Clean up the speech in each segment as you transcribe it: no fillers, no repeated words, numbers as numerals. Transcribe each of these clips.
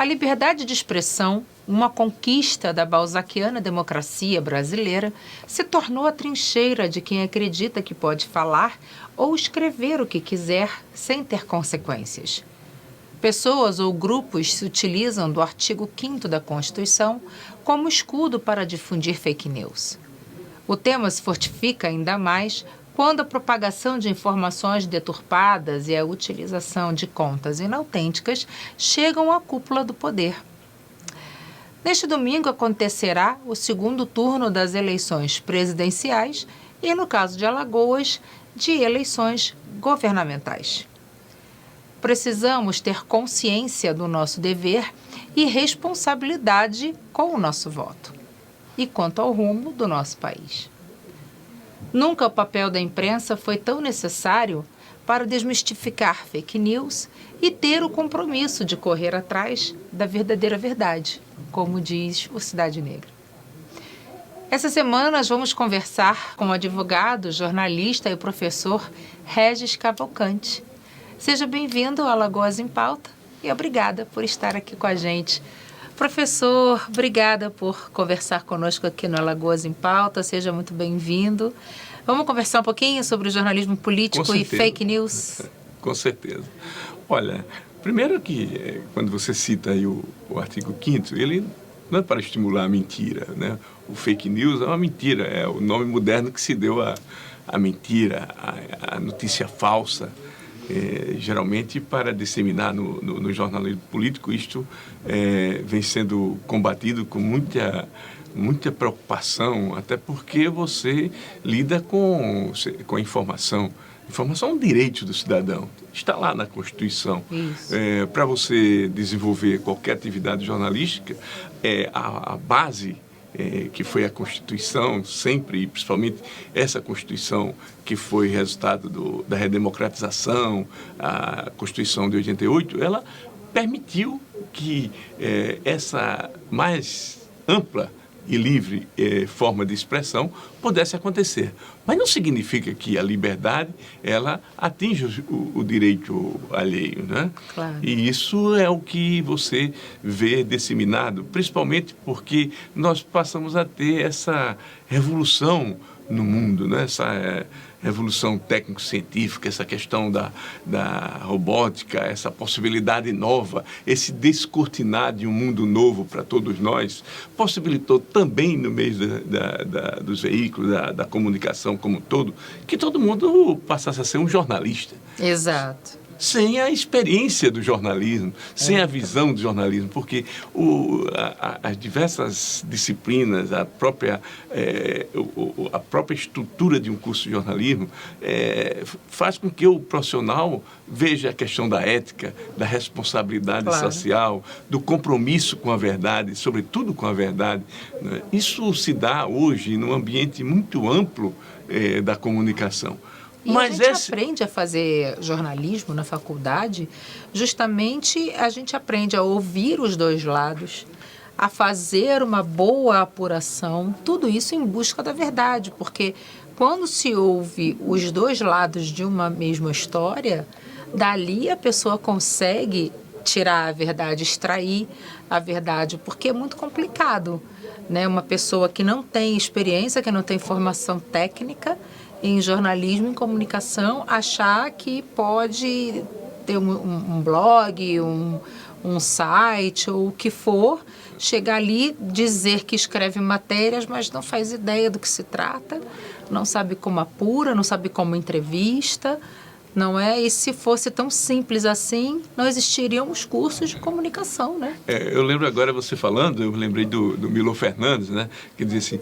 liberdade de expressão, uma conquista da balzaquiana democracia brasileira, se tornou a trincheira de quem acredita que pode falar ou escrever o que quiser sem ter consequências. Pessoas ou grupos se utilizam do artigo 5º da Constituição como escudo para difundir fake news. O tema se fortifica ainda mais quando a propagação de informações deturpadas e a utilização de contas inautênticas chegam à cúpula do poder. Neste domingo acontecerá o segundo turno das eleições presidenciais e, no caso de Alagoas, de eleições governamentais. Precisamos ter consciência do nosso dever e responsabilidade com o nosso voto e quanto ao rumo do nosso país. Nunca o papel da imprensa foi tão necessário para desmistificar fake news e ter o compromisso de correr atrás da verdadeira verdade, como diz o Cidade Negra. Essa semana nós vamos conversar com o advogado, jornalista e professor Regis Cavalcante. Seja bem-vindo ao Alagoas em Pauta e obrigada por estar aqui com a gente. Professor, obrigada por conversar conosco aqui no Alagoas em Pauta, seja muito bem-vindo. Vamos conversar um pouquinho sobre o jornalismo político e fake news? Com certeza. Olha, primeiro que quando você cita aí o artigo 5º, ele não é para estimular a mentira, né? O fake news é uma mentira, é o nome moderno que se deu à mentira, à notícia falsa. Geralmente para disseminar no jornalismo político, isto vem sendo combatido com muita preocupação, até porque você lida com a informação. Informação é um direito do cidadão, está lá na Constituição. Para você desenvolver qualquer atividade jornalística, a base que foi a Constituição, sempre, e principalmente essa Constituição que foi resultado da redemocratização, a Constituição de 88, ela permitiu que essa mais ampla e livre forma de expressão pudesse acontecer. Mas não significa que a liberdade ela atinge o direito alheio, né? Claro. E isso é o que você vê disseminado, principalmente porque nós passamos a ter essa revolução no mundo, né? Essa revolução técnico-científica, essa questão da robótica, essa possibilidade nova, esse descortinar de um mundo novo para todos nós, possibilitou também no meio dos veículos, da comunicação como um todo, que todo mundo passasse a ser um jornalista. Exato. Sem a experiência do jornalismo, sem a visão do jornalismo, porque as diversas disciplinas, a própria estrutura de um curso de jornalismo faz com que o profissional veja a questão da ética, da responsabilidade social, do compromisso com a verdade, sobretudo com a verdade, né? Isso se dá hoje num ambiente muito amplo da comunicação. Mas a gente aprende a fazer jornalismo na faculdade, justamente a gente aprende a ouvir os dois lados, a fazer uma boa apuração, tudo isso em busca da verdade, porque quando se ouve os dois lados de uma mesma história, dali a pessoa consegue tirar a verdade, extrair a verdade, porque é muito complicado, né? Uma pessoa que não tem experiência, que não tem formação técnica em jornalismo, em comunicação, achar que pode ter um blog, um site ou o que for, chegar ali, dizer que escreve matérias, mas não faz ideia do que se trata, não sabe como apura, não sabe como entrevista, não é? E se fosse tão simples assim, não existiriam os cursos de comunicação, né? Eu lembro agora você falando, eu lembrei do Milor Fernandes, né? Que dizia assim,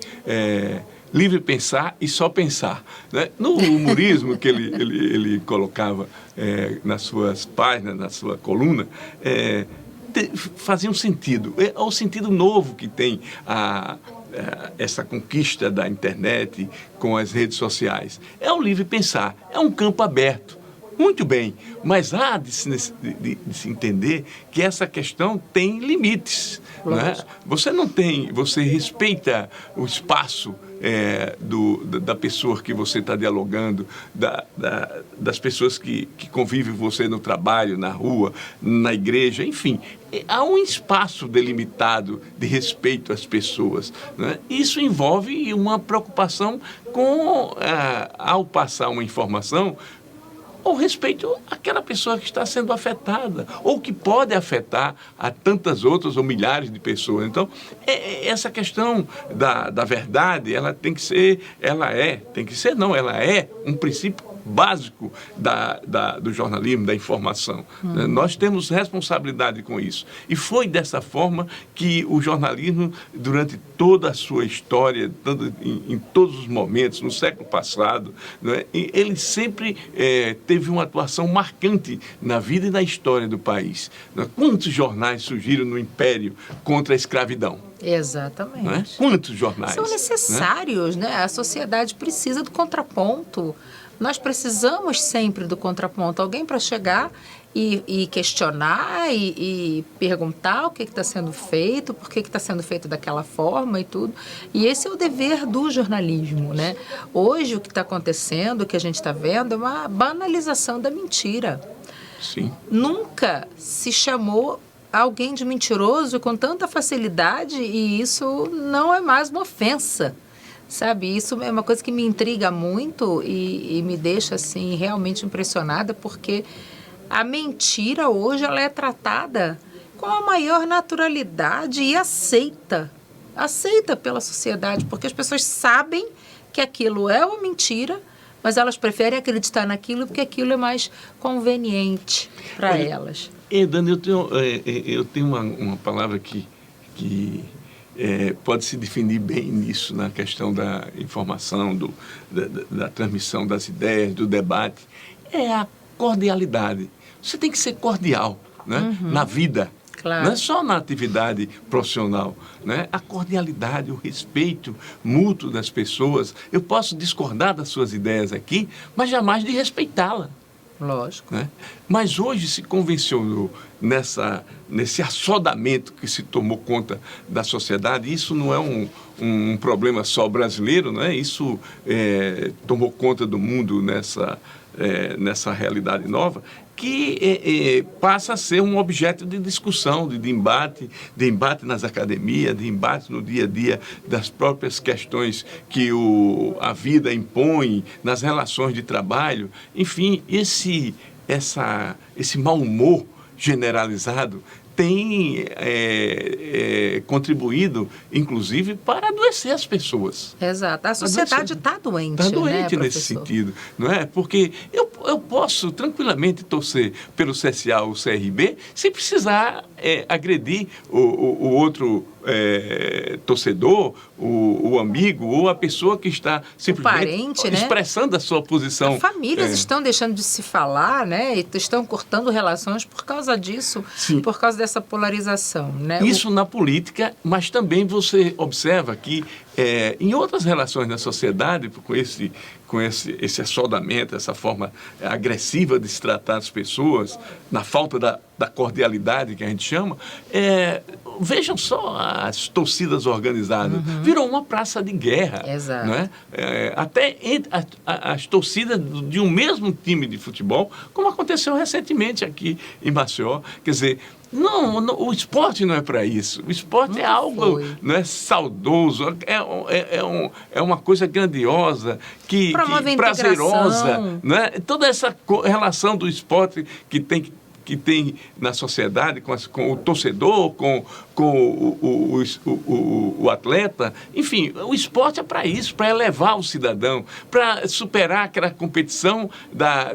livre pensar e só pensar, né? No humorismo que ele colocava nas suas páginas, na sua coluna, fazia um sentido. É o sentido novo que tem essa conquista da internet com as redes sociais. É o livre pensar, é um campo aberto. Muito bem, mas há de se entender que essa questão tem limites. Não é? Você respeita o espaço da pessoa que você está dialogando, das pessoas que convivem com você no trabalho, na rua, na igreja, enfim. Há um espaço delimitado de respeito às pessoas. Né? Isso envolve uma preocupação com, ao passar uma informação, ou respeito àquela pessoa que está sendo afetada, ou que pode afetar a tantas outras ou milhares de pessoas. Então, essa questão da verdade, ela é um princípio básico do jornalismo, da informação. Nós temos responsabilidade com isso. E foi dessa forma que o jornalismo, durante toda a sua história, em todos os momentos, no século passado, né, ele sempre teve uma atuação marcante na vida e na história do país. Né? Quantos jornais surgiram no Império contra a escravidão? Exatamente. Né? Quantos jornais? São necessários, né? A sociedade precisa do contraponto. Nós precisamos sempre do contraponto. Alguém para chegar e questionar e perguntar o que está sendo feito, por que está sendo feito daquela forma e tudo. E esse é o dever do jornalismo, né? Hoje o que está acontecendo, o que a gente está vendo, é uma banalização da mentira. Sim. Nunca se chamou alguém de mentiroso com tanta facilidade e isso não é mais uma ofensa. Sabe, isso é uma coisa que me intriga muito e me deixa, assim, realmente impressionada, porque a mentira hoje ela é tratada com a maior naturalidade e aceita pela sociedade, porque as pessoas sabem que aquilo é uma mentira, mas elas preferem acreditar naquilo porque aquilo é mais conveniente para elas. Dani, eu tenho uma palavra que pode se definir bem nisso, na questão da informação, da transmissão das ideias, do debate. É a cordialidade. Você tem que ser cordial, né? Na vida. Claro. Não é só na atividade profissional. Né? A cordialidade, o respeito mútuo das pessoas. Eu posso discordar das suas ideias aqui, mas jamais de respeitá-la. Lógico. Né? Mas hoje se convencionou nesse assodamento que se tomou conta da sociedade. Isso não é um problema só brasileiro, né? Isso tomou conta do mundo nessa realidade nova, que passa a ser um objeto de discussão, de embate nas academias, de embate no dia a dia das próprias questões que a vida impõe, nas relações de trabalho. Enfim, esse mau humor generalizado tem contribuído, inclusive, para adoecer as pessoas. Exato. A sociedade está doente. Está doente, né, nesse sentido. Não é? Porque eu posso tranquilamente torcer pelo CSA ou CRB sem precisar agredir o outro torcedor, o amigo ou a pessoa que está simplesmente parente, expressando, né, a sua posição. Famílias estão deixando de se falar, né? E estão cortando relações por causa disso, Sim. Por causa dessa polarização. Né? Isso na política, mas também você observa que em outras relações na sociedade, com esse assodamento, essa forma agressiva de se tratar as pessoas, na falta da cordialidade que a gente chama, vejam só as torcidas organizadas. Virou uma praça de guerra. Exato. Não é? Até entre as torcidas de um mesmo time de futebol, como aconteceu recentemente aqui em Maceió. Quer dizer, o esporte não é para isso. O esporte é algo, não é, saudoso, é uma coisa grandiosa, prazerosa. Né? Toda essa relação do esporte que tem na sociedade, com o torcedor, com o atleta. Enfim, o esporte é para isso, para elevar o cidadão, para superar aquela competição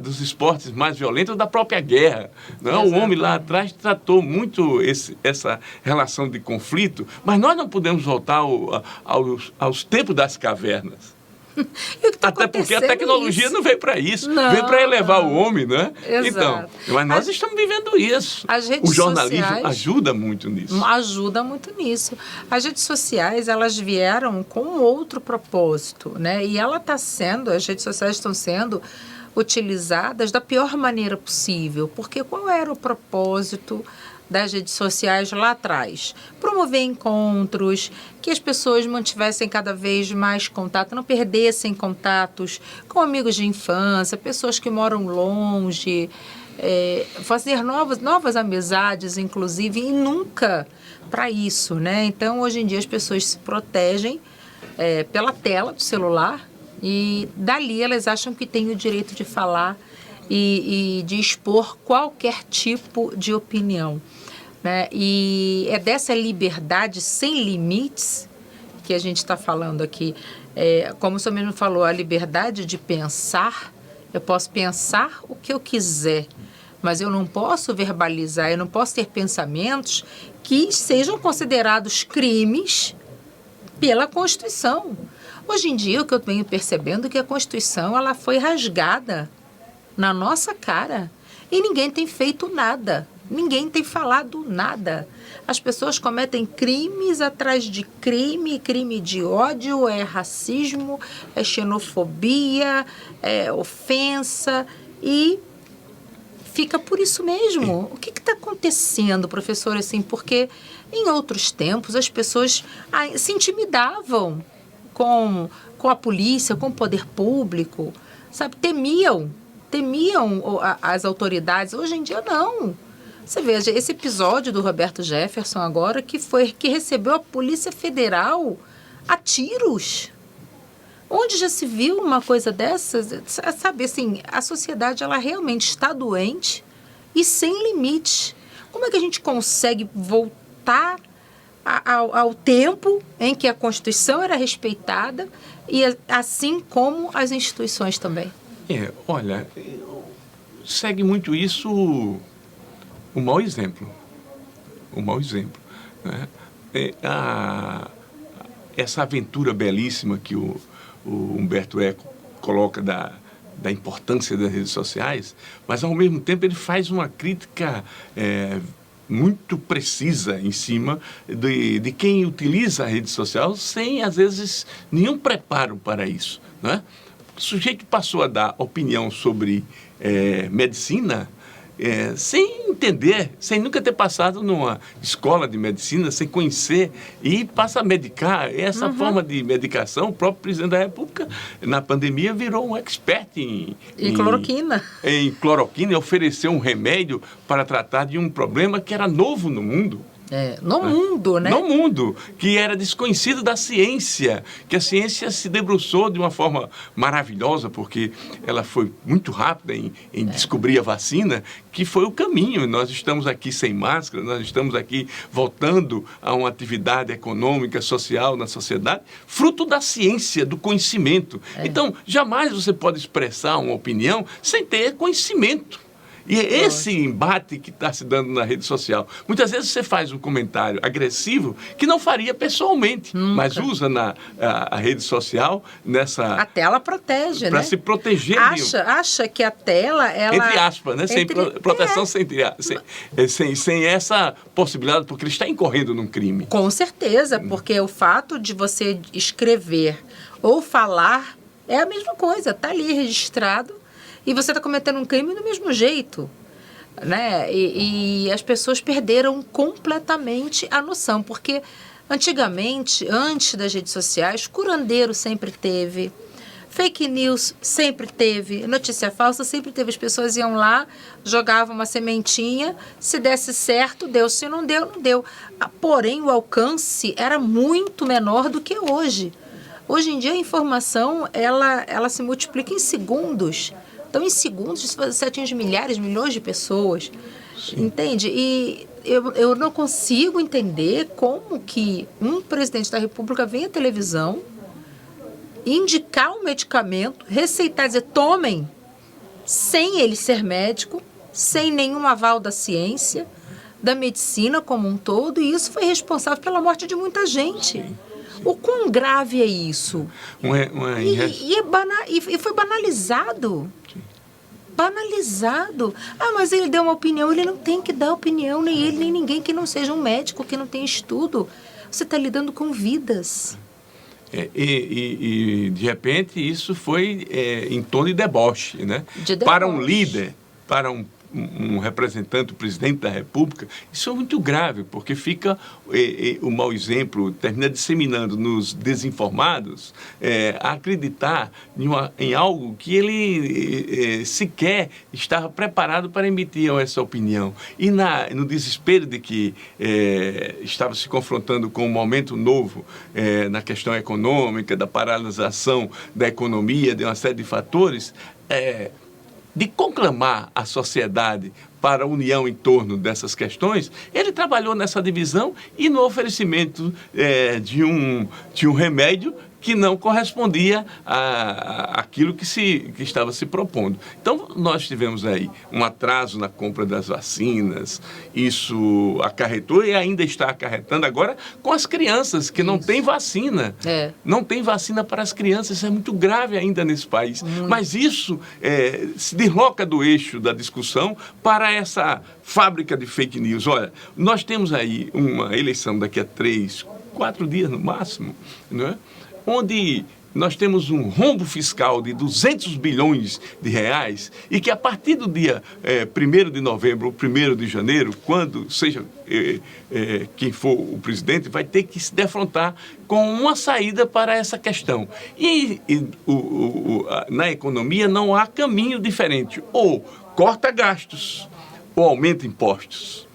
dos esportes mais violentos, da própria guerra. Não? O homem lá atrás tratou muito essa relação de conflito, mas nós não podemos voltar aos tempos das cavernas. Até porque a tecnologia não veio para isso, veio para elevar o homem, né? Exato. Então, mas nós estamos vivendo isso. O jornalismo ajuda muito nisso. Ajuda muito nisso. As redes sociais, elas vieram com outro propósito, né? E as redes sociais estão sendo utilizadas da pior maneira possível, porque qual era o propósito das redes sociais lá atrás? Promover encontros, que as pessoas mantivessem cada vez mais contato, não perdessem contatos com amigos de infância, pessoas que moram longe, fazer novas amizades, inclusive, e nunca para isso, né? Então, hoje em dia, as pessoas se protegem pela tela do celular e dali elas acham que têm o direito de falar e de expor qualquer tipo de opinião, né? E é dessa liberdade sem limites que a gente está falando aqui. Como o senhor mesmo falou, a liberdade de pensar, eu posso pensar o que eu quiser, mas eu não posso verbalizar, eu não posso ter pensamentos que sejam considerados crimes pela Constituição. Hoje em dia, o que eu venho percebendo é que a Constituição ela foi rasgada na nossa cara e ninguém tem feito nada, ninguém tem falado nada. As pessoas cometem crimes atrás de crime, crime de ódio, é racismo, é xenofobia, é ofensa e fica por isso mesmo. O que está acontecendo, professor, assim? Porque em outros tempos as pessoas se intimidavam com a polícia, com o poder público, sabe? Temiam as autoridades. Hoje em dia, não. Você veja, esse episódio do Roberto Jefferson agora, que recebeu a Polícia Federal a tiros. Onde já se viu uma coisa dessas? Sabe, assim, a sociedade, ela realmente está doente e sem limite. Como é que a gente consegue voltar ao tempo em que a Constituição era respeitada e assim como as instituições também? Olha, segue muito isso o mau exemplo. O mau exemplo, né? Essa aventura belíssima que o Humberto Eco coloca da importância das redes sociais, mas ao mesmo tempo ele faz uma crítica muito precisa em cima de quem utiliza a rede social sem, às vezes, nenhum preparo para isso, né? O sujeito passou a dar opinião sobre medicina sem entender, sem nunca ter passado numa escola de medicina, sem conhecer, e passa a medicar. Essa forma de medicação, o próprio presidente da República, na pandemia, virou um expert em cloroquina. Em cloroquina, e ofereceu um remédio para tratar de um problema que era novo no mundo. No mundo, né? No mundo, que era desconhecido da ciência, que a ciência se debruçou de uma forma maravilhosa, porque ela foi muito rápida em descobrir a vacina, que foi o caminho. Nós estamos aqui sem máscara, nós estamos aqui voltando a uma atividade econômica, social na sociedade, fruto da ciência, do conhecimento. Então, jamais você pode expressar uma opinião sem ter conhecimento. E é esse embate que está se dando na rede social. Muitas vezes você faz um comentário agressivo que não faria pessoalmente, mas usa a rede social nessa... A tela protege, né? Para se proteger. Acha que a tela, ela... Entre aspas, né? Sem proteção, sem essa possibilidade, porque ele está incorrendo num crime. Com certeza, porque o fato de você escrever ou falar é a mesma coisa, está ali registrado. E você está cometendo um crime do mesmo jeito, né? E as pessoas perderam completamente a noção, porque antigamente, antes das redes sociais, curandeiro sempre teve, fake news sempre teve, notícia falsa sempre teve. As pessoas iam lá, jogavam uma sementinha, se desse certo, deu, se não deu, não deu. Porém, o alcance era muito menor do que hoje. Hoje em dia, a informação, ela se multiplica em segundos. Então, em segundos, você atinge milhares, milhões de pessoas. Sim. Entende? E eu não consigo entender como que um presidente da República vem à televisão, indicar um medicamento, receitar, dizer, tomem, sem ele ser médico, sem nenhum aval da ciência, da medicina como um todo, e isso foi responsável pela morte de muita gente. Sim. O quão grave é isso? E foi banalizado. Banalizado. Mas ele deu uma opinião. Ele não tem que dar opinião, nem ele, nem ninguém que não seja um médico, que não tenha estudo. Você está lidando com vidas. De repente, isso foi em tom de deboche, né? Para um líder, para um representante, o presidente da República, isso é muito grave, porque fica o mau exemplo, termina disseminando nos desinformados a acreditar em algo que ele sequer estava preparado para emitir essa opinião. E no desespero de que estava se confrontando com um momento novo na questão econômica, da paralisação da economia, de uma série de fatores, de conclamar a sociedade para a união em torno dessas questões, ele trabalhou nessa divisão e no oferecimento de um remédio que não correspondia àquilo que estava se propondo. Então, nós tivemos aí um atraso na compra das vacinas, isso acarretou e ainda está acarretando agora com as crianças, que não têm vacina. Não tem vacina para as crianças, isso é muito grave ainda nesse país. Mas isso se desloca do eixo da discussão para essa fábrica de fake news. Olha, nós temos aí uma eleição daqui a 3, 4 dias no máximo, não é? Onde nós temos um rombo fiscal de 200 bilhões de reais e que a partir do dia 1º de novembro ou 1º de janeiro, quando seja quem for o presidente, vai ter que se defrontar com uma saída para essa questão. Na economia não há caminho diferente. Ou corta gastos ou aumenta impostos.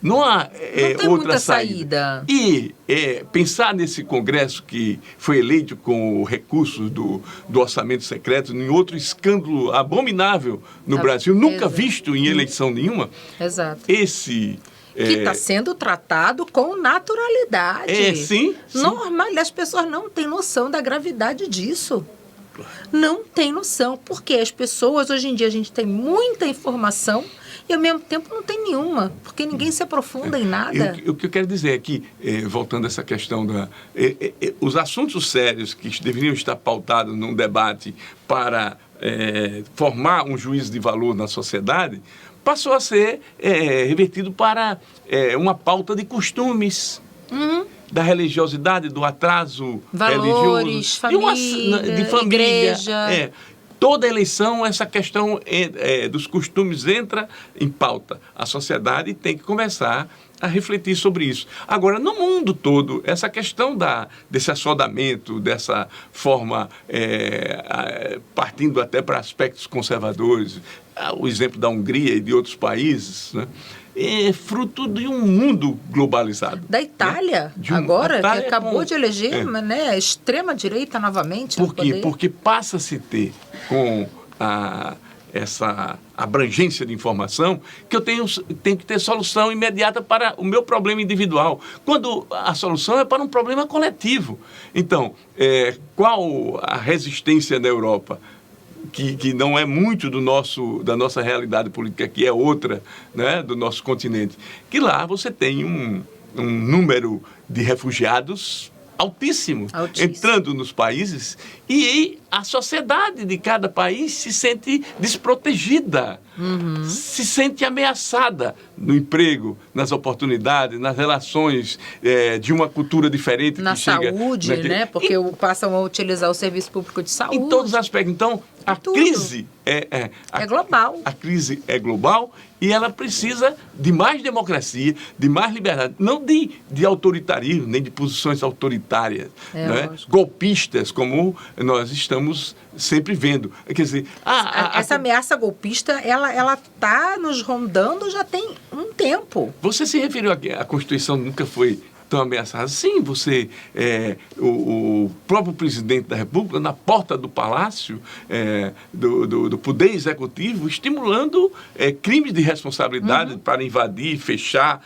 Não há outra saída. E pensar nesse Congresso que foi eleito com recursos do orçamento secreto, em outro escândalo abominável no Brasil, nunca visto em eleição nenhuma. Exato. Que está sendo tratado com naturalidade. Sim. Normal. As pessoas não têm noção da gravidade disso. Não tem noção. Porque as pessoas, hoje em dia, a gente tem muita informação e, ao mesmo tempo, não tem nenhuma, porque ninguém se aprofunda em nada. O que eu quero dizer é que, voltando a essa questão os assuntos sérios que deveriam estar pautados num debate para formar um juízo de valor na sociedade, passou a ser revertido para uma pauta de costumes, da religiosidade, do atraso valores, religioso, de família, igreja. Toda eleição, essa questão dos costumes entra em pauta. A sociedade tem que começar a refletir sobre isso. Agora, no mundo todo, essa questão desse assodamento, dessa forma, partindo até para aspectos conservadores, o exemplo da Hungria e de outros países, né? É fruto de um mundo globalizado. Da Itália, né? Agora, que acabou de eleger a extrema-direita novamente. Por quê? Porque passa-se a ter, com essa abrangência de informação, que eu tenho que ter solução imediata para o meu problema individual, quando a solução é para um problema coletivo. Então, qual a resistência da Europa? Que não é muito da nossa realidade política, que é outra, né, do nosso continente, que lá você tem um número de refugiados altíssimo entrando nos países e a sociedade de cada país se sente desprotegida, se sente ameaçada no emprego, nas oportunidades, nas relações de uma cultura diferente. Na saúde, né? Porque passam a utilizar o serviço público de saúde. Em todos os aspectos. Então, a crise é global. A crise é global e ela precisa de mais democracia, de mais liberdade, não de autoritarismo, nem de posições autoritárias, né? Golpistas, como nós estamos sempre vendo. Quer dizer, essa ameaça golpista, ela está nos rondando já tem um tempo. Você se referiu à Constituição nunca foi tão ameaçada. Sim, o próprio presidente da República, na porta do Palácio, do Poder Executivo, estimulando crimes de responsabilidade para invadir, fechar,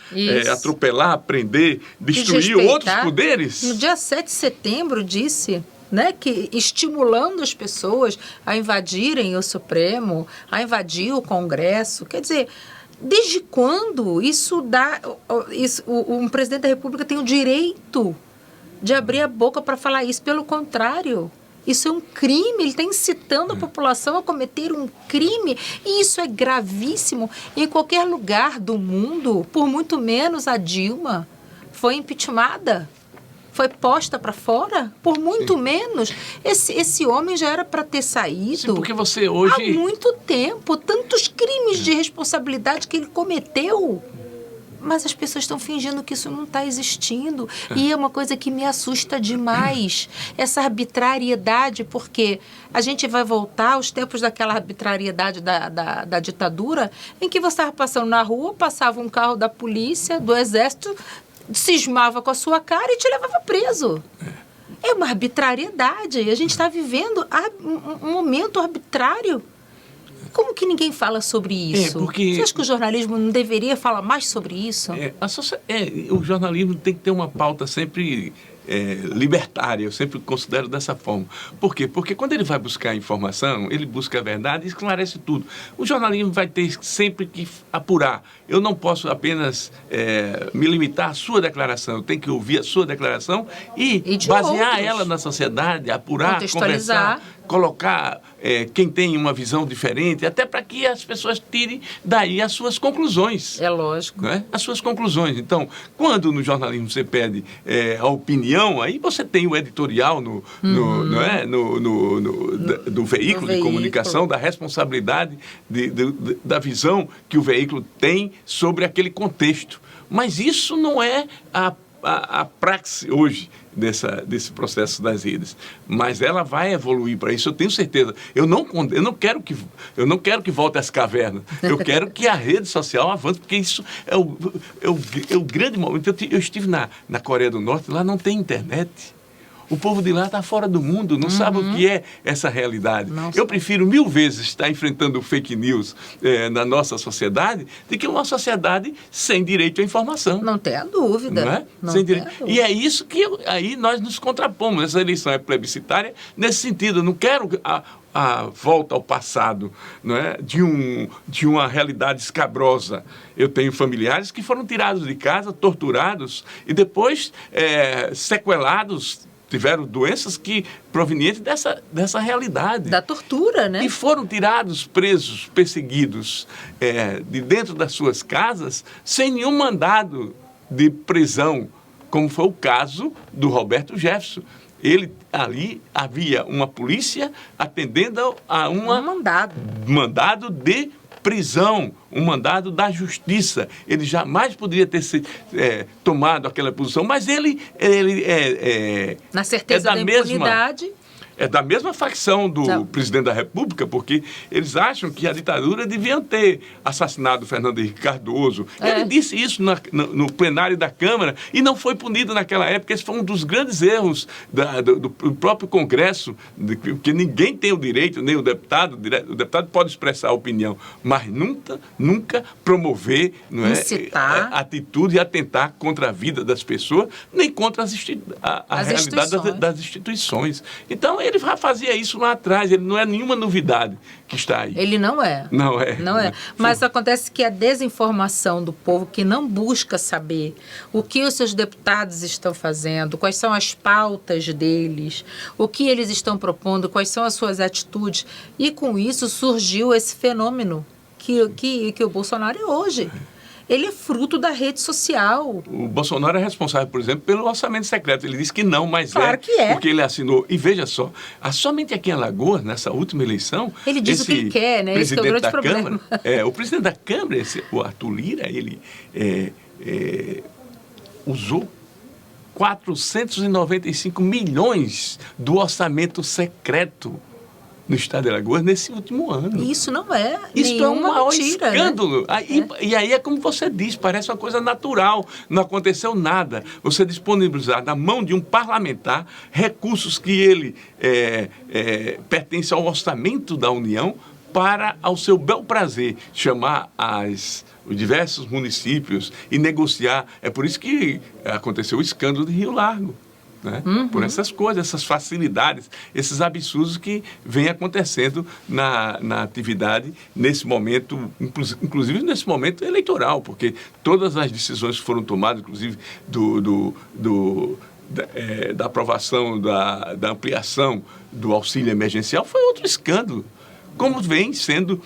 atropelar, prender, destruir outros poderes. No dia 7 de setembro disse, né, que estimulando as pessoas a invadirem o Supremo, a invadir o Congresso. Quer dizer, desde quando um presidente da República tem o direito de abrir a boca para falar isso? Pelo contrário, isso é um crime, ele está incitando a população a cometer um crime, e isso é gravíssimo. Em qualquer lugar do mundo, por muito menos a Dilma foi impeachmentada. foi posta para fora? Por muito menos. Esse homem já era para ter saído. Sim, porque você hoje... há muito tempo. Tantos crimes de responsabilidade que ele cometeu. Mas as pessoas estão fingindo que isso não está existindo. E é uma coisa que me assusta demais. Essa arbitrariedade, porque a gente vai voltar aos tempos daquela arbitrariedade da ditadura, em que você estava passando na rua, passava um carro da polícia, do exército, cismava com a sua cara e te levava preso. É uma arbitrariedade. A gente está vivendo um momento arbitrário. Como que ninguém fala sobre isso? Você acha que o jornalismo não deveria falar mais sobre isso? O jornalismo tem que ter uma pauta sempre libertária, eu sempre considero dessa forma. Por quê? Porque quando ele vai buscar informação, ele busca a verdade e esclarece tudo. O jornalismo vai ter sempre que apurar. Eu não posso apenas me limitar à sua declaração, eu tenho que ouvir a sua declaração e basear ela na sociedade, apurar, conversar, colocar quem tem uma visão diferente, até para que as pessoas tirem daí as suas conclusões. É lógico. Não é? As suas conclusões. Então, quando no jornalismo você pede a opinião, aí você tem o editorial do veículo de comunicação, da responsabilidade, da visão que o veículo tem sobre aquele contexto. Mas isso não é a praxe hoje desse processo das redes, mas ela vai evoluir para isso, eu tenho certeza. Eu não quero que volte às cavernas, eu quero que a rede social avance, porque isso é o grande momento. Eu estive na Coreia do Norte, lá não tem internet. O povo de lá está fora do mundo, não sabe o que é essa realidade. Eu prefiro 1000 vezes estar enfrentando fake news na nossa sociedade do que uma sociedade sem direito à informação. Não tenha dúvida. Não é? Sem direito. E é isso que aí nós nos contrapomos. Essa eleição é plebiscitária nesse sentido. Eu não quero a volta ao passado, não é? de uma realidade escabrosa. Eu tenho familiares que foram tirados de casa, torturados e depois sequelados, tiveram doenças provenientes dessa realidade. Da tortura, né? E foram tirados, presos, perseguidos de dentro das suas casas sem nenhum mandado de prisão, como foi o caso do Roberto Jefferson. Ali havia uma polícia atendendo a um mandado de prisão, um mandado da justiça. Ele jamais poderia ter tomado aquela posição, mas ele na certeza da impunidade. É da mesma facção do presidente da República, porque eles acham que a ditadura devia ter assassinado Fernando Henrique Cardoso. Ele disse isso no plenário da Câmara e não foi punido naquela época. Esse foi um dos grandes erros do próprio Congresso, que ninguém tem o direito, nem o deputado pode expressar a opinião, mas nunca promover, não incitar atitude e atentar contra a vida das pessoas, nem contra a realidade das instituições. Então, ele fazia isso lá atrás, ele não é nenhuma novidade que está aí. Ele não é. Não é. Não é. Mas acontece que a desinformação do povo que não busca saber o que os seus deputados estão fazendo, quais são as pautas deles, o que eles estão propondo, quais são as suas atitudes, e com isso surgiu esse fenômeno que o Bolsonaro é hoje. Ele é fruto da rede social. O Bolsonaro é responsável, por exemplo, pelo orçamento secreto. Ele disse que não, mas claro que é. Porque ele assinou. E veja só, somente aqui em Alagoas, nessa última eleição... Ele diz o que ele quer, né? Esse é o grande problema. O presidente da Câmara, o Arthur Lira, ele usou 495 milhões do orçamento secreto no estado de Alagoas nesse último ano. Isso não é Isso é um maior mentira, escândalo. Né? E aí é como você diz, parece uma coisa natural, não aconteceu nada. Você disponibilizar na mão de um parlamentar recursos que ele pertence ao orçamento da União para, ao seu bel prazer, chamar os diversos municípios e negociar. É por isso que aconteceu o escândalo de Rio Largo. Né? Por essas coisas, essas facilidades, esses absurdos que vêm acontecendo na atividade nesse momento, inclusive nesse momento eleitoral, porque todas as decisões que foram tomadas, inclusive da aprovação da ampliação do auxílio emergencial, foi outro escândalo. como vem sendo,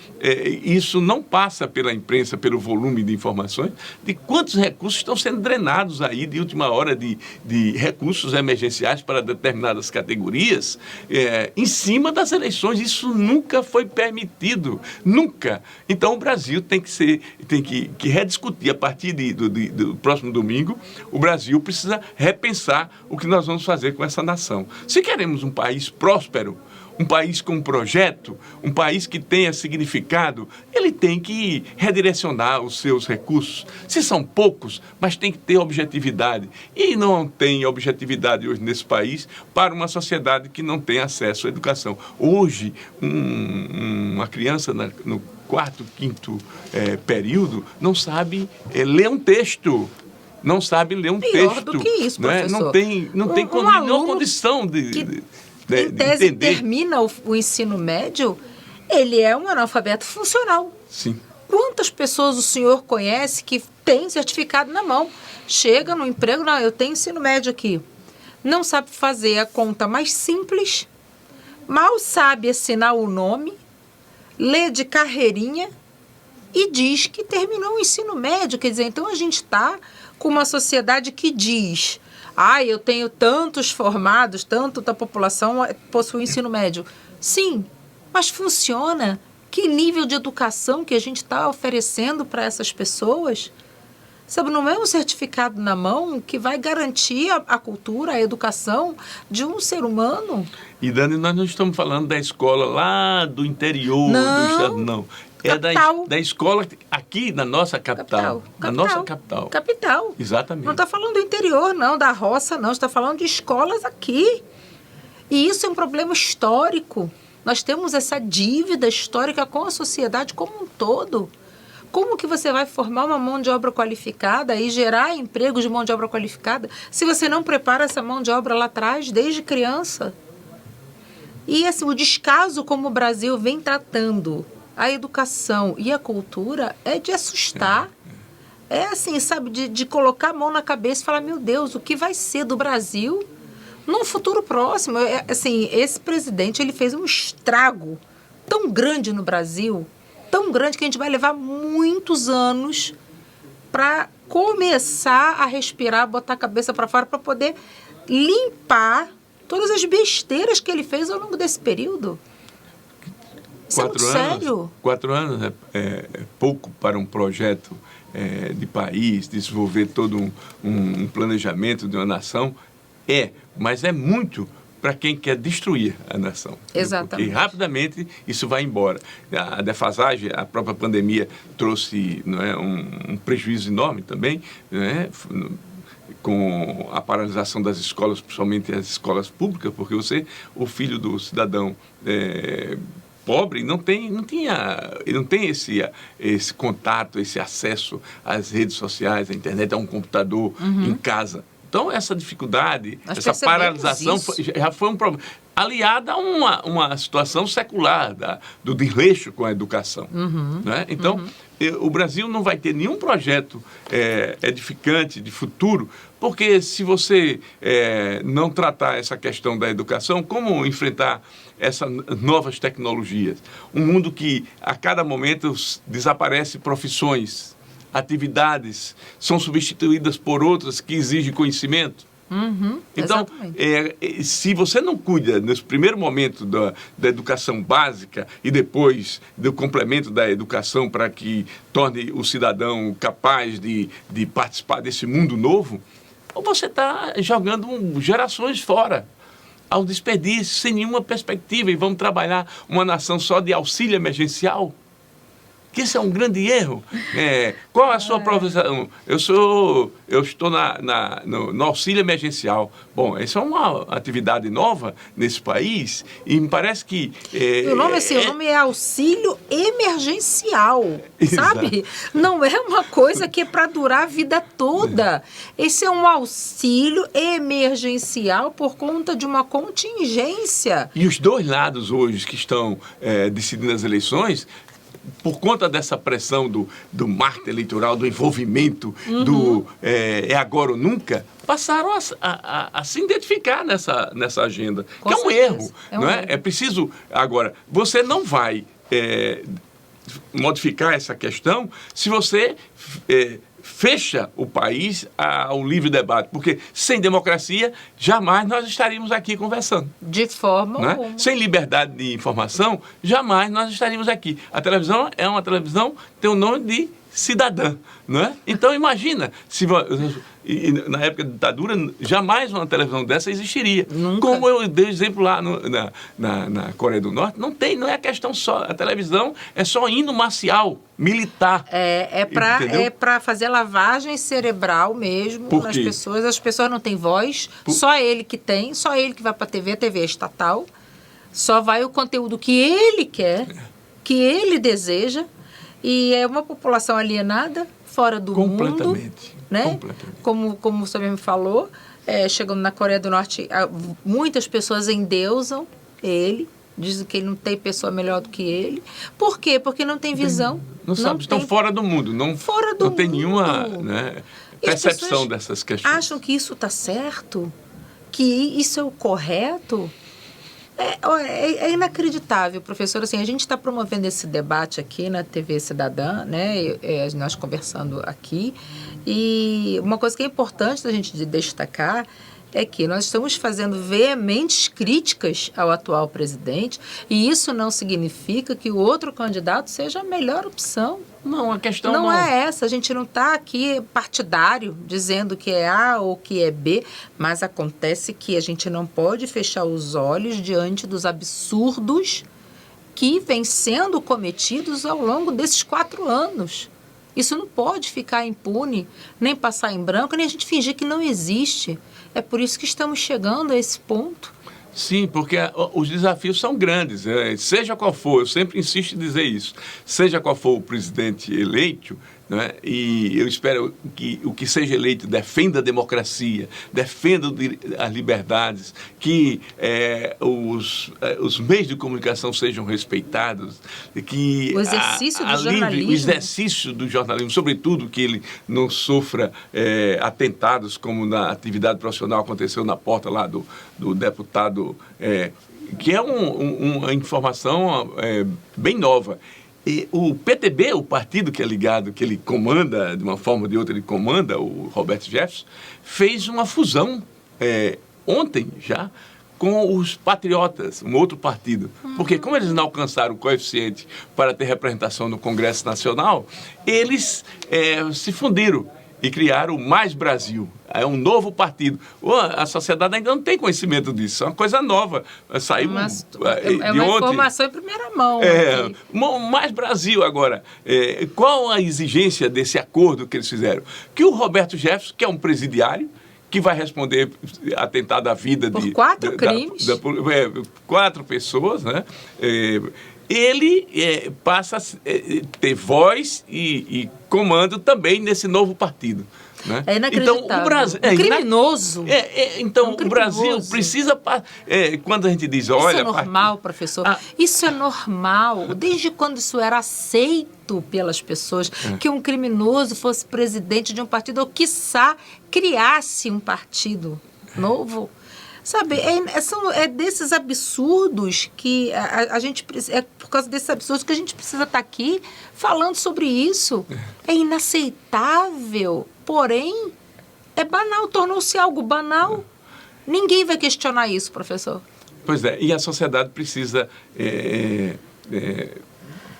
isso não passa pela imprensa, pelo volume de informações, de quantos recursos estão sendo drenados aí de última hora de recursos emergenciais para determinadas categorias, em cima das eleições. Isso nunca foi permitido, nunca. Então o Brasil tem que rediscutir a partir do próximo domingo. O Brasil precisa repensar o que nós vamos fazer com essa nação. Se queremos um país próspero, um país com um projeto, um país que tenha significado, ele tem que redirecionar os seus recursos. Se são poucos, mas tem que ter objetividade. E não tem objetividade hoje nesse país para uma sociedade que não tem acesso à educação. Hoje, uma criança no quarto, quinto período não sabe ler um texto. Não sabe ler um Pior texto. Do que isso, professor. Não tem nenhuma condição de em tese, entender. termina o ensino médio, ele é um analfabeto funcional. Sim. Quantas pessoas o senhor conhece que tem certificado na mão? Chega no emprego, não, eu tenho ensino médio aqui. Não sabe fazer a conta mais simples, mal sabe assinar o nome, lê de carreirinha e diz que terminou o ensino médio. Quer dizer, então a gente está com uma sociedade que diz... eu tenho tantos formados, tanto da população possui ensino médio. Sim, mas funciona? Que nível de educação que a gente está oferecendo para essas pessoas? Sabe, não é um certificado na mão que vai garantir a cultura, a educação de um ser humano. E, Dani, nós não estamos falando da escola lá do interior do estado, não. É da escola aqui na nossa capital. Na nossa capital. Capital. Exatamente. Não está falando do interior, não, da roça, não. Está falando de escolas aqui. E isso é um problema histórico. Nós temos essa dívida histórica com a sociedade como um todo. Como que você vai formar uma mão de obra qualificada e gerar empregos de mão de obra qualificada se você não prepara essa mão de obra lá atrás, desde criança? E assim, o descaso como o Brasil vem tratando a educação e a cultura é de assustar. É assim, sabe, de colocar a mão na cabeça e falar, meu Deus, o que vai ser do Brasil num futuro próximo? Assim, esse presidente, ele fez um estrago tão grande no Brasil, tão grande que a gente vai levar muitos anos para começar a respirar, botar a cabeça para fora, para poder limpar todas as besteiras que ele fez ao longo desse período. Isso é muito sério. 4 anos é pouco para um projeto de país, desenvolver todo um planejamento de uma nação. Mas é muito para quem quer destruir a nação. Exatamente. Porque rapidamente isso vai embora. A defasagem, a própria pandemia trouxe, não é, um prejuízo enorme também, não é, com a paralisação das escolas, principalmente as escolas públicas, porque o filho do cidadão pobre não tem esse contato, esse acesso às redes sociais, à internet, a um computador em casa. Então, essa dificuldade, essa paralisação já foi um problema. Aliada a uma situação secular do desleixo com a educação. Né? Então, o Brasil não vai ter nenhum projeto edificante de futuro, porque se você não tratar essa questão da educação, como enfrentar essas novas tecnologias? Um mundo que, a cada momento, desaparece profissões, atividades são substituídas por outras que exigem conhecimento. Então, se você não cuida nesse primeiro momento da educação básica e depois do complemento da educação para que torne o cidadão capaz de participar desse mundo novo, você está jogando gerações fora, ao desperdício, sem nenhuma perspectiva, e vamos trabalhar uma nação só de auxílio emergencial. Que isso é um grande erro. Qual é a sua profissão? Eu estou no auxílio emergencial. Bom, essa é uma atividade nova nesse país e me parece que... o nome é auxílio emergencial, sabe? Não é uma coisa que é para durar a vida toda. Esse é um auxílio emergencial por conta de uma contingência. E os dois lados hoje que estão decidindo as eleições, por conta dessa pressão do marketing eleitoral, do envolvimento, do agora ou nunca, passaram a se identificar nessa agenda, que é um erro. É preciso... Agora, você não vai modificar essa questão se você fecha o país ao livre debate, porque sem democracia jamais nós estaríamos aqui conversando. De forma né? alguma. Sem liberdade de informação, jamais nós estaríamos aqui. A televisão é uma televisão que tem o nome de cidadã, não é? Então imagina, na época da ditadura, jamais uma televisão dessa existiria. Nunca. Como eu dei exemplo lá na Coreia do Norte, não é a questão só, a televisão é só hino marcial, militar. É para fazer lavagem cerebral mesmo nas pessoas. As pessoas não têm voz, só ele que tem, só ele que vai para a TV é estatal, só vai o conteúdo que ele quer, que ele deseja. E é uma população alienada, fora do mundo, né? Completamente. Como você mesmo falou, chegando na Coreia do Norte, muitas pessoas endeusam ele, dizem que ele não tem pessoa melhor do que ele. Por quê? Porque não tem visão. Não sabe, estão fora do mundo. Não tem nenhuma percepção dessas questões. Acham que isso está certo? Que isso é o correto? É inacreditável, professor. Assim, a gente está promovendo esse debate aqui na TV Cidadã, né? Nós conversando aqui. E uma coisa que é importante da gente destacar é que nós estamos fazendo veementes críticas ao atual presidente, e isso não significa que o outro candidato seja a melhor opção. Não, a questão não é essa. A gente não está aqui partidário, dizendo que é A ou que é B, mas acontece que a gente não pode fechar os olhos diante dos absurdos que vêm sendo cometidos ao longo desses 4 anos. Isso não pode ficar impune, nem passar em branco, nem a gente fingir que não existe. É por isso que estamos chegando a esse ponto. Sim, porque os desafios são grandes. Seja qual for, eu sempre insisto em dizer isso, seja qual for o presidente eleito, né, e eu espero que o que seja eleito defenda a democracia, defenda as liberdades, que os meios de comunicação sejam respeitados, que o exercício do jornalismo. O exercício do jornalismo, sobretudo que ele não sofra atentados, como na atividade profissional aconteceu na porta lá do deputado, que é uma informação bem nova. E o PTB, o partido que é ligado, que ele comanda, de uma forma ou de outra ele comanda, o Roberto Jefferson, fez uma fusão ontem já com os Patriotas, um outro partido. Porque como eles não alcançaram o coeficiente para ter representação no Congresso Nacional, eles se fundiram e criaram o Mais Brasil. É um novo partido. A sociedade ainda não tem conhecimento disso. É uma coisa nova. Saiu é uma informação em primeira mão. Mais Brasil agora. Qual a exigência desse acordo que eles fizeram? Que o Roberto Jefferson, que é um presidiário, que vai responder atentado à vida por 4 crimes. 4 pessoas, né? Ele passa a ter voz e comando também nesse novo partido. Né? É inacreditável. Então, o Brasil, criminoso. Então, o Brasil precisa... quando a gente diz... olha, isso é normal, professor. Isso é normal. Desde quando isso era aceito pelas pessoas, que um criminoso fosse presidente de um partido, ou, quiçá, criasse um partido novo. Sabe, é desses absurdos que a gente... É por causa desses absurdos que a gente precisa estar aqui falando sobre isso. É inaceitável, porém, é banal, tornou-se algo banal. Ninguém vai questionar isso, professor. Pois é, e a sociedade precisa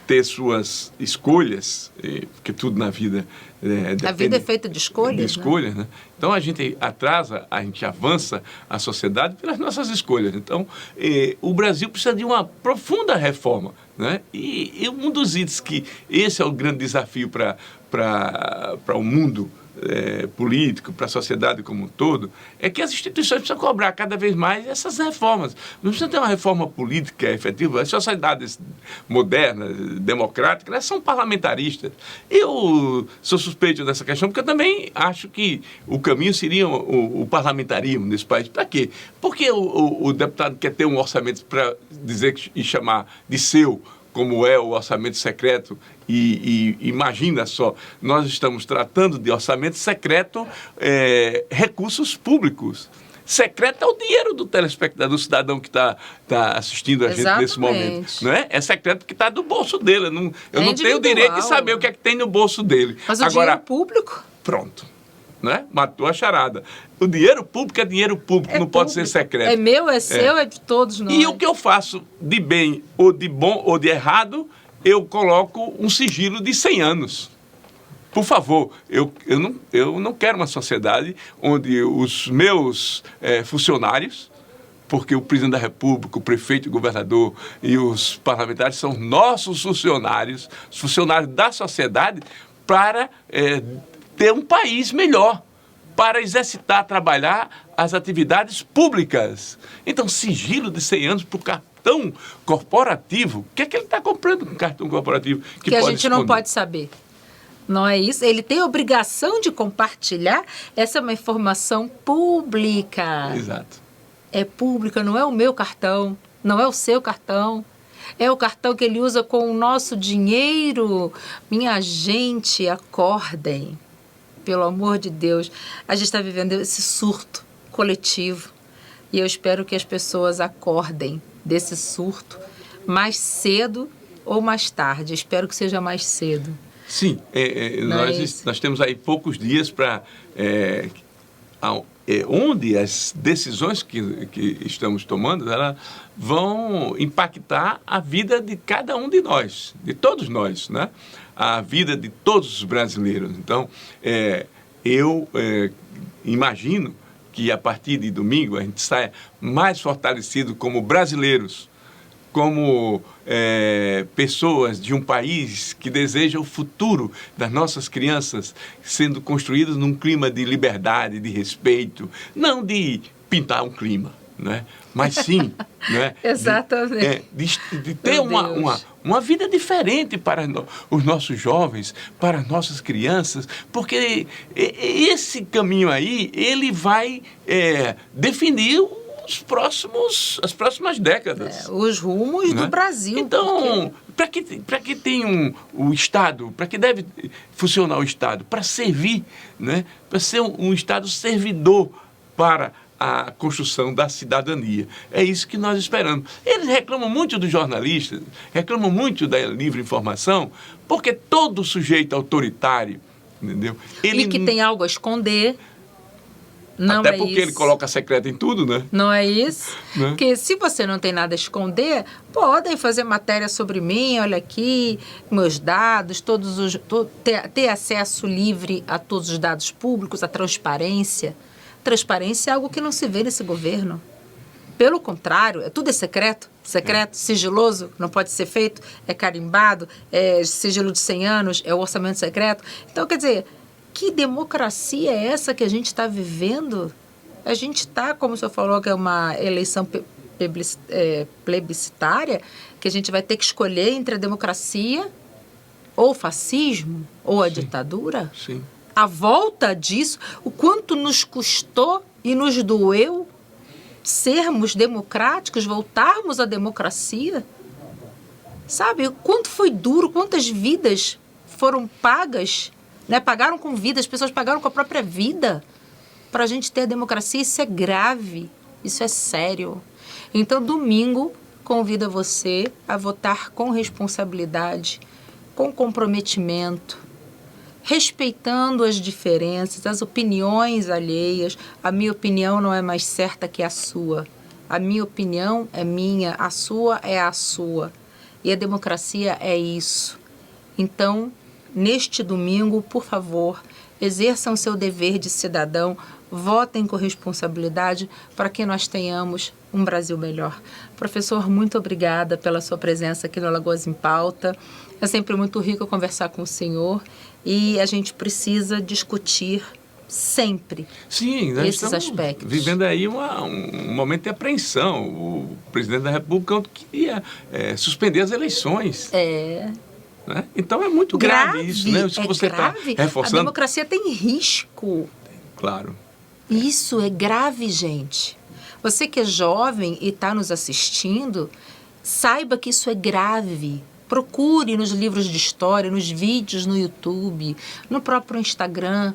ter suas escolhas, porque tudo na vida... a vida é feita de escolhas. Né? Então, a gente avança a sociedade pelas nossas escolhas. Então, o Brasil precisa de uma profunda reforma. Né? E um dos itens que esse é o grande desafio para o mundo político, para a sociedade como um todo, é que as instituições precisam cobrar cada vez mais essas reformas. Não precisa ter uma reforma política efetiva. As sociedades modernas, democráticas, elas são parlamentaristas. Eu sou suspeito dessa questão, porque eu também acho que o caminho seria o parlamentarismo nesse país. Para quê? Porque o deputado quer ter um orçamento para dizer e chamar de seu, como é o orçamento secreto, e imagina só, nós estamos tratando de orçamento secreto, recursos públicos. Secreto é o dinheiro do telespectador, do cidadão que está assistindo a gente nesse momento. Não é? É secreto que está do bolso dele. Eu não tenho o direito de saber o que é que tem no bolso dele. Mas o dinheiro público? Pronto. Né? Matou a charada. O dinheiro público é dinheiro público, não pode ser secreto. É meu, é seu, é de todos nós. E o que eu faço de bem, ou de bom, ou de errado, eu coloco um sigilo de 100 anos. Por favor, eu não quero uma sociedade onde os meus funcionários, porque o presidente da República, o prefeito, o governador e os parlamentares são nossos funcionários, os funcionários da sociedade, para ter um país melhor, para exercitar, trabalhar as atividades públicas. Então, sigilo de 100 anos para o cartão corporativo. O que é que ele está comprando com o cartão corporativo? Que a gente não pode saber. Não é isso? Ele tem a obrigação de compartilhar. Essa é uma informação pública. Exato. É pública, não é o meu cartão, não é o seu cartão. É o cartão que ele usa com o nosso dinheiro. Minha gente, acordem. Pelo amor de Deus. A gente está vivendo esse surto coletivo. E eu espero que as pessoas acordem desse surto mais cedo ou mais tarde. Espero que seja mais cedo. Sim, nós temos aí poucos dias para onde as decisões que estamos tomando, elas vão impactar a vida de cada um de nós, de todos nós, né? A vida de todos os brasileiros. Então, eu imagino que a partir de domingo a gente saia mais fortalecido como brasileiros, como pessoas de um país que deseja o futuro das nossas crianças sendo construídos num clima de liberdade, de respeito, não de pintar um clima, né? Mas sim, né? Exatamente. De ter uma vida diferente para os nossos jovens, para as nossas crianças, porque esse caminho aí, ele vai definir as próximas décadas. Os rumos do Brasil. Então, para que tem o Estado? Para que deve funcionar o Estado? Para servir, né? Para ser um Estado servidor para a construção da cidadania. É isso que nós esperamos. Eles reclamam muito dos jornalistas, reclamam muito da livre informação, porque todo sujeito autoritário, entendeu? E que tem algo a esconder. Não Até porque ele coloca secreto em tudo, né? Não é isso? Né? Porque se você não tem nada a esconder, podem fazer matéria sobre mim, olha aqui, meus dados, ter acesso livre a todos os dados públicos, a transparência. Transparência é algo que não se vê nesse governo. Pelo contrário, tudo é secreto, sigiloso, não pode ser feito, é carimbado, é sigilo de 100 anos, é o orçamento secreto. Então, quer dizer, que democracia é essa que a gente está vivendo? A gente está, como o senhor falou, que é uma eleição plebiscitária, que a gente vai ter que escolher entre a democracia ou o fascismo ou a ditadura. Sim. A volta disso, o quanto nos custou e nos doeu sermos democráticos, voltarmos à democracia. Sabe, o quanto foi duro, quantas vidas foram pagas, né? Pagaram com vida, as pessoas pagaram com a própria vida para a gente ter a democracia. Isso é grave, isso é sério. Então, domingo, convido você a votar com responsabilidade, com comprometimento, respeitando as diferenças, as opiniões alheias. A minha opinião não é mais certa que a sua. A minha opinião é minha, a sua é a sua. E a democracia é isso. Então, neste domingo, por favor, exerçam seu dever de cidadão, votem com responsabilidade para que nós tenhamos um Brasil melhor. Professor, muito obrigada pela sua presença aqui no Alagoas em Pauta. É sempre muito rico conversar com o senhor e a gente precisa discutir sempre esses aspectos. Vivendo aí um momento de apreensão. O presidente da República queria suspender as eleições. Né? Então é muito grave isso, né? Isso que você está reforçando. A democracia tem risco. Claro. Isso é grave, gente. Você que é jovem e está nos assistindo, saiba que isso é grave. Procure nos livros de história, nos vídeos no YouTube, no próprio Instagram.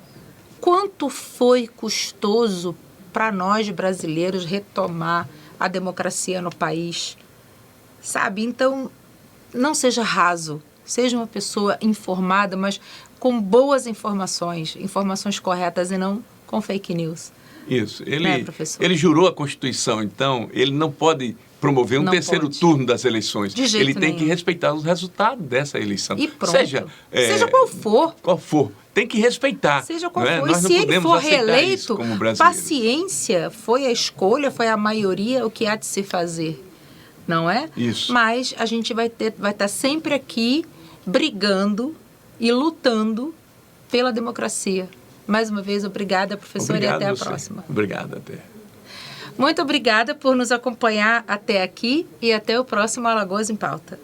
Quanto foi custoso para nós brasileiros retomar a democracia no país, sabe? Então, não seja raso, seja uma pessoa informada, mas com boas informações corretas e não com fake news. Isso. Professor? Ele jurou a Constituição, então ele não pode promover um terceiro turno das eleições. De jeito ele tem nenhum. que respeitar os resultados dessa eleição. E pronto. Seja qual for. Qual for. Tem que respeitar. Seja qual for. Nós E não se ele podemos for aceitar reeleito, isso como brasileiros. paciência, foi a escolha, foi a maioria, o que há de se fazer. Não é? Isso. Mas a gente vai estar sempre aqui brigando e lutando pela democracia. Mais uma vez, obrigada, professor, Obrigado e até a você. próxima. Obrigado, até. Muito obrigada por nos acompanhar até aqui e até o próximo Alagoas em Pauta.